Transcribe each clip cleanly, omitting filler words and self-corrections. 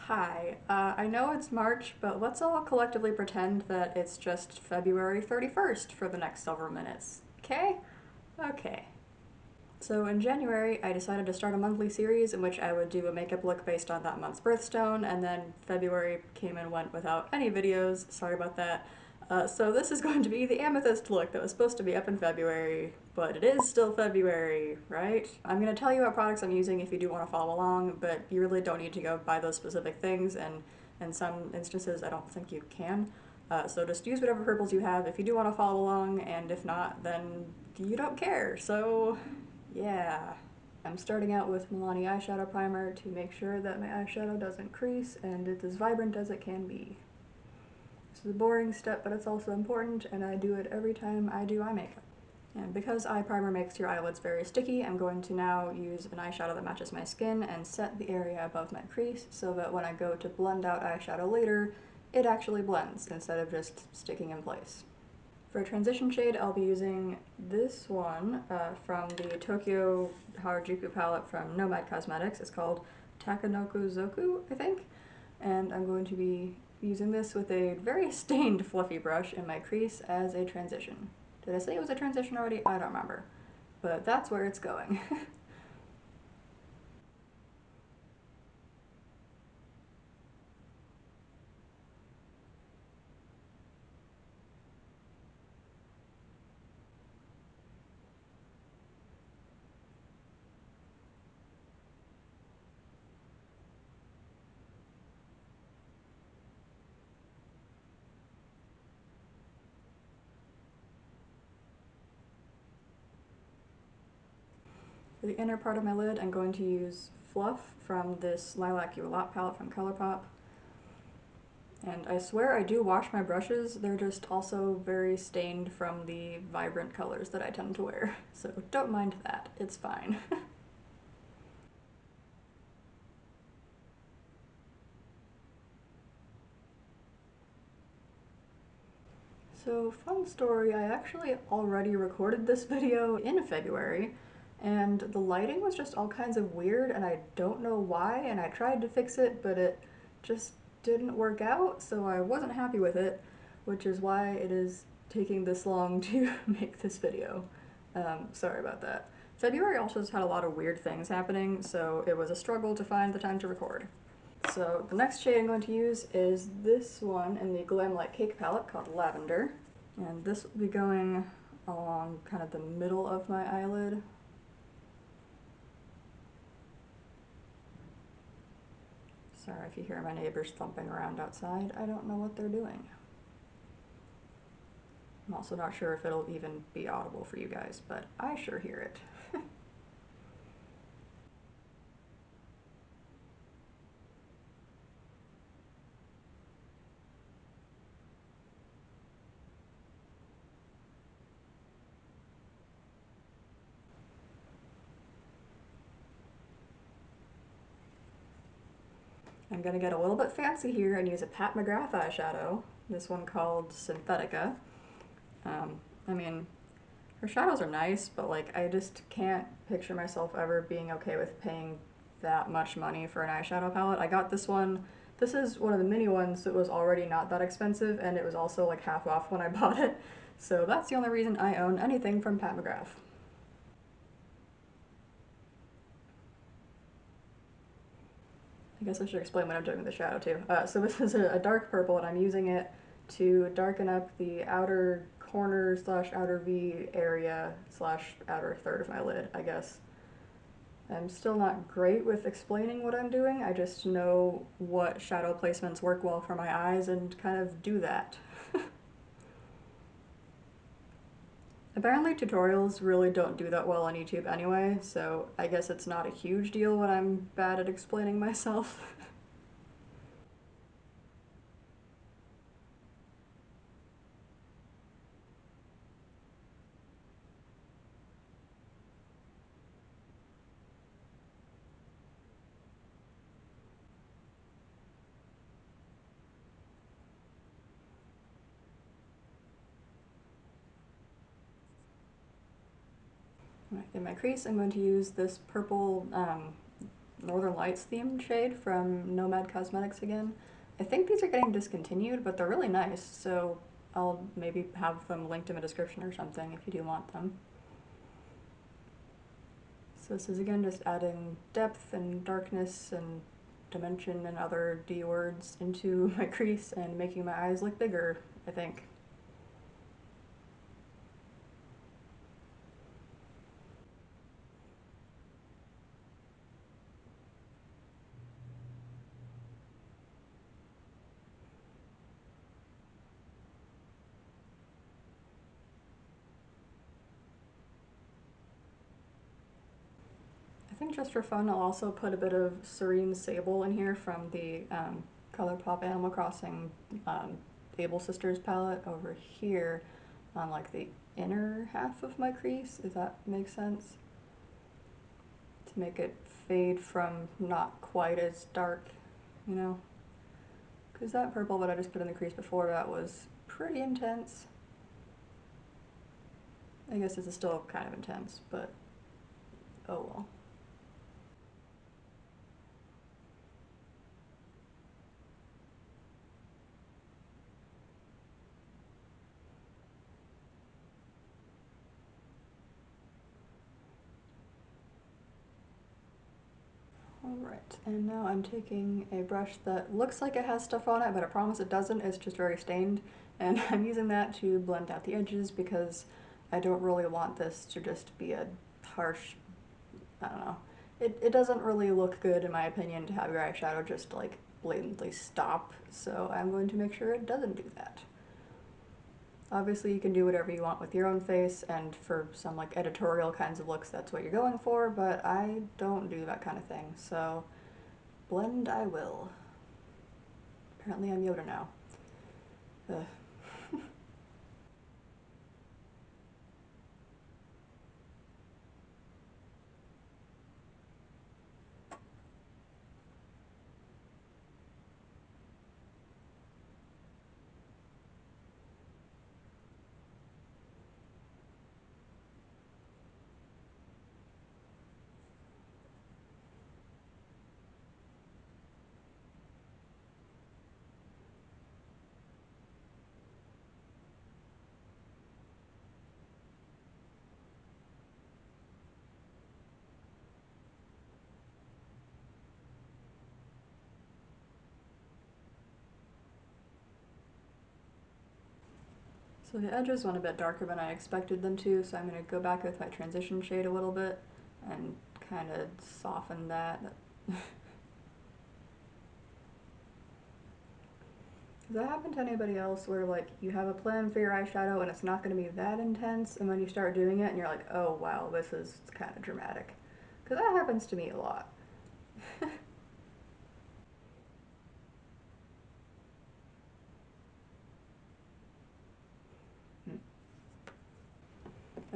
Hi, I know it's March, but let's all collectively pretend that it's just February 31st for the next several minutes. Okay? Okay. So in January, I decided to start a monthly series in which I would do a makeup look based on that month's birthstone, and then February came and went without any videos. Sorry about that. So this is going to be the Amethyst look that was supposed to be up in February, but it is still February, right? I'm going to tell you what products I'm using if you do want to follow along, but you really don't need to go buy those specific things, and in some instances I don't think you can. So just use whatever purples you have if you do want to follow along, and if not, then you don't care. So yeah. I'm starting out with Milani eyeshadow primer to make sure that my eyeshadow doesn't crease and it's as vibrant as it can be. This is a boring step, but it's also important, and I do it every time I do eye makeup. And because eye primer makes your eyelids very sticky, I'm going to now use an eyeshadow that matches my skin and set the area above my crease so that when I go to blend out eyeshadow later, it actually blends instead of just sticking in place. For a transition shade, I'll be using this one from the Tokyo Harajuku palette from Nomad Cosmetics. It's called Takanoku Zoku, I think. And I'm going to be using this with a very stained fluffy brush in my crease as a transition. Did I say it was a transition already? I don't remember. But that's where it's going. For the inner part of my lid, I'm going to use Fluff from this Lilac You A Lot palette from Colourpop. And I swear I do wash my brushes, they're just also very stained from the vibrant colors that I tend to wear. So don't mind that, it's fine. So fun story, I actually already recorded this video in February, and the lighting was just all kinds of weird and I don't know why, and I tried to fix it, but it just didn't work out, so I wasn't happy with it, which is why it is taking this long to make this video. Sorry about that. February also just had a lot of weird things happening, so it was a struggle to find the time to record. So the next shade I'm going to use is this one in the Glam Like Cake palette called Lavender. And this will be going along kind of the middle of my eyelid. Sorry if you hear my neighbors thumping around outside. I don't know what they're doing. I'm also not sure if it'll even be audible for you guys, but I sure hear it. I'm gonna get a little bit fancy here and use a Pat McGrath eyeshadow, this one called Synthetica. I mean, her shadows are nice, but like I just can't picture myself ever being okay with paying that much money for an eyeshadow palette. I got this one. This is one of the mini ones that was already not that expensive, and it was also like half off when I bought it. So that's the only reason I own anything from Pat McGrath. I guess I should explain what I'm doing with the shadow too. So this is a dark purple, and I'm using it to darken up the outer corner slash outer V area slash outer third of my lid, I guess. I'm still not great with explaining what I'm doing, I just know what shadow placements work well for my eyes and kind of do that. Apparently tutorials really don't do that well on YouTube anyway, so I guess it's not a huge deal when I'm bad at explaining myself. In my crease, I'm going to use this purple Northern Lights themed shade from Nomad Cosmetics again. I think these are getting discontinued, but they're really nice, so I'll maybe have them linked in the description or something if you do want them. So this is again just adding depth and darkness and dimension and other D words into my crease and making my eyes look bigger, I think. I think just for fun, I'll also put a bit of Serene Sable in here from the ColourPop Animal Crossing Able Sisters palette over here on like the inner half of my crease, if that makes sense. To make it fade from not quite as dark, you know? Because that purple that I just put in the crease before that was pretty intense. I guess this is still kind of intense, but oh well. Alright, and now I'm taking a brush that looks like it has stuff on it, but I promise it doesn't, it's just very stained. And I'm using that to blend out the edges because I don't really want this to just be a harsh, I don't know. It doesn't really look good, in my opinion, to have your eyeshadow just like blatantly stop, so I'm going to make sure it doesn't do that. Obviously you can do whatever you want with your own face, and for some like editorial kinds of looks that's what you're going for, but I don't do that kind of thing, so blend I will. Apparently I'm Yoda now. Ugh. So the edges went a bit darker than I expected them to, so I'm going to go back with my transition shade a little bit and kind of soften that. Does that happen to anybody else where like you have a plan for your eyeshadow and it's not going to be that intense, and then you start doing it and you're like, oh wow, this is kind of dramatic? Because that happens to me a lot.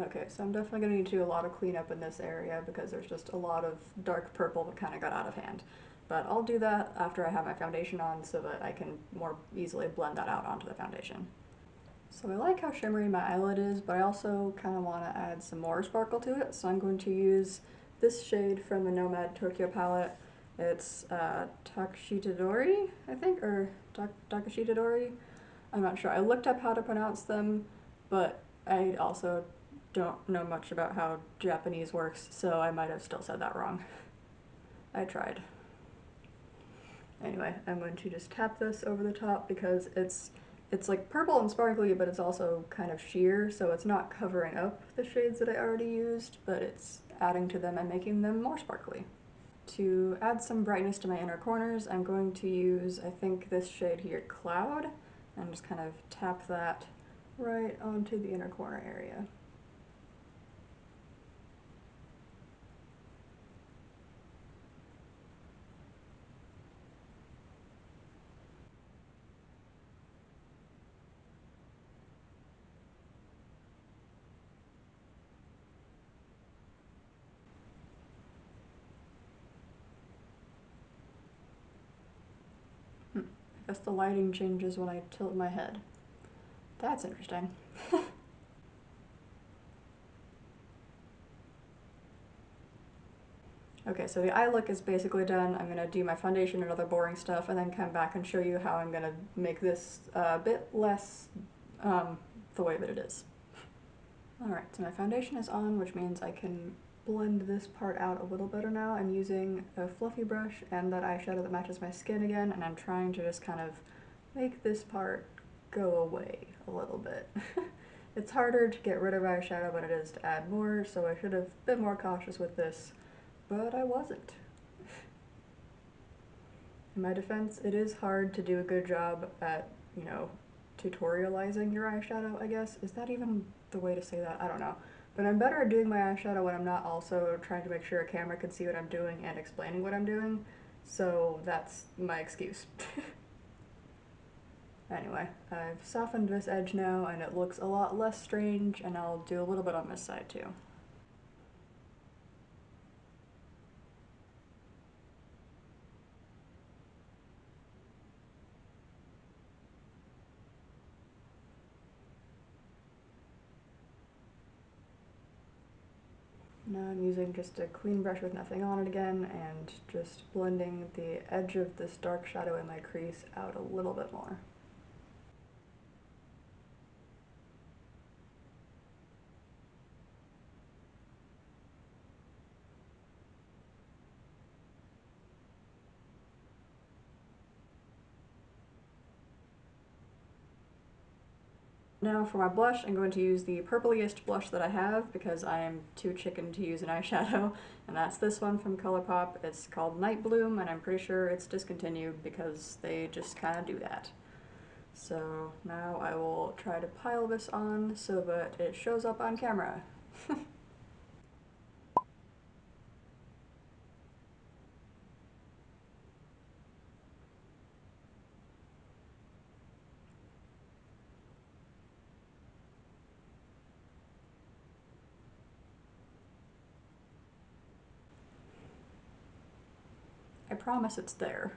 Okay, so I'm definitely going to need to do a lot of cleanup in this area because there's just a lot of dark purple that kind of got out of hand. But I'll do that after I have my foundation on so that I can more easily blend that out onto the foundation. So I like how shimmery my eyelid is, but I also kind of want to add some more sparkle to it, so I'm going to use this shade from the Nomad Tokyo palette. It's Takashitadori, I think, or Takashitadori? I'm not sure. I looked up how to pronounce them, but I also don't know much about how Japanese works, so I might have still said that wrong. I tried. Anyway, I'm going to just tap this over the top because it's like purple and sparkly, but it's also kind of sheer, so it's not covering up the shades that I already used, but it's adding to them and making them more sparkly. To add some brightness to my inner corners, I'm going to use, I think, this shade here, Cloud, and just kind of tap that right onto the inner corner area. I guess the lighting changes when I tilt my head. That's interesting. Okay, so the eye look is basically done. I'm gonna do my foundation and other boring stuff and then come back and show you how I'm gonna make this a bit less the way that it is. Alright, so my foundation is on, which means I can blend this part out a little better now. I'm using a fluffy brush and that eyeshadow that matches my skin again, and I'm trying to just kind of make this part go away a little bit. It's harder to get rid of eyeshadow than it is to add more, so I should have been more cautious with this, but I wasn't. In my defense, it is hard to do a good job at, you know, tutorializing your eyeshadow, I guess. Is that even the way to say that? I don't know. But I'm better at doing my eyeshadow when I'm not also trying to make sure a camera can see what I'm doing and explaining what I'm doing, so that's my excuse. Anyway, I've softened this edge now and it looks a lot less strange, and I'll do a little bit on this side too. Now I'm using just a clean brush with nothing on it again and just blending the edge of this dark shadow in my crease out a little bit more. Now for my blush, I'm going to use the purpliest blush that I have because I am too chicken to use an eyeshadow, and that's this one from ColourPop. It's called Night Bloom, and I'm pretty sure it's discontinued because they just kind of do that. So now I will try to pile this on so that it shows up on camera. I promise it's there.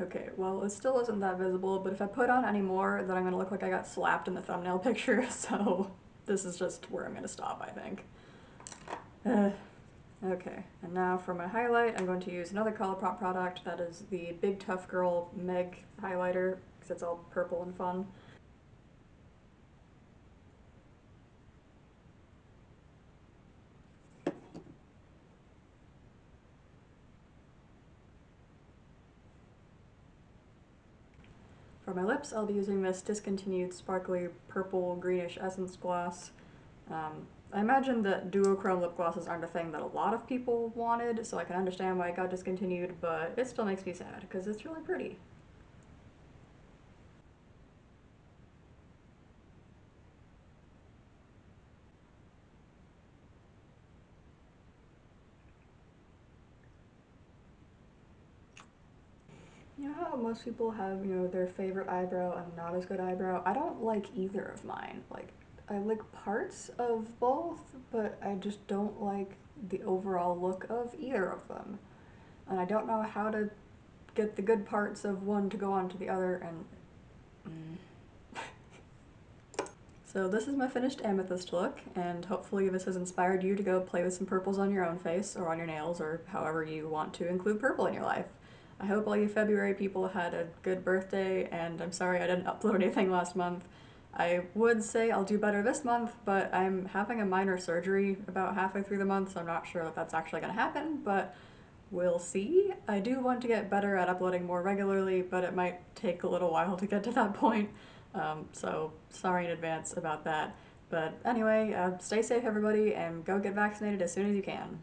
Okay, well, it still isn't that visible, but if I put on any more, then I'm gonna look like I got slapped in the thumbnail picture, so this is just where I'm gonna stop, I think. Okay, and now for my highlight, I'm going to use another ColourPop product. That is the Big Tough Girl Meg highlighter, because it's all purple and fun. For my lips, I'll be using this discontinued sparkly purple greenish essence gloss. I imagine that duochrome lip glosses aren't a thing that a lot of people wanted, so I can understand why it got discontinued, but it still makes me sad because it's really pretty. You know how most people have, you know, their favorite eyebrow and not as good eyebrow? I don't like either of mine. Like, I like parts of both, but I just don't like the overall look of either of them. And I don't know how to get the good parts of one to go on to the other, and so this is my finished amethyst look, and hopefully this has inspired you to go play with some purples on your own face or on your nails or however you want to include purple in your life. I hope all you February people had a good birthday, and I'm sorry I didn't upload anything last month. I would say I'll do better this month, but I'm having a minor surgery about halfway through the month, so I'm not sure if that's actually going to happen, but we'll see. I do want to get better at uploading more regularly, but it might take a little while to get to that point. So sorry in advance about that. But anyway, stay safe everybody and go get vaccinated as soon as you can.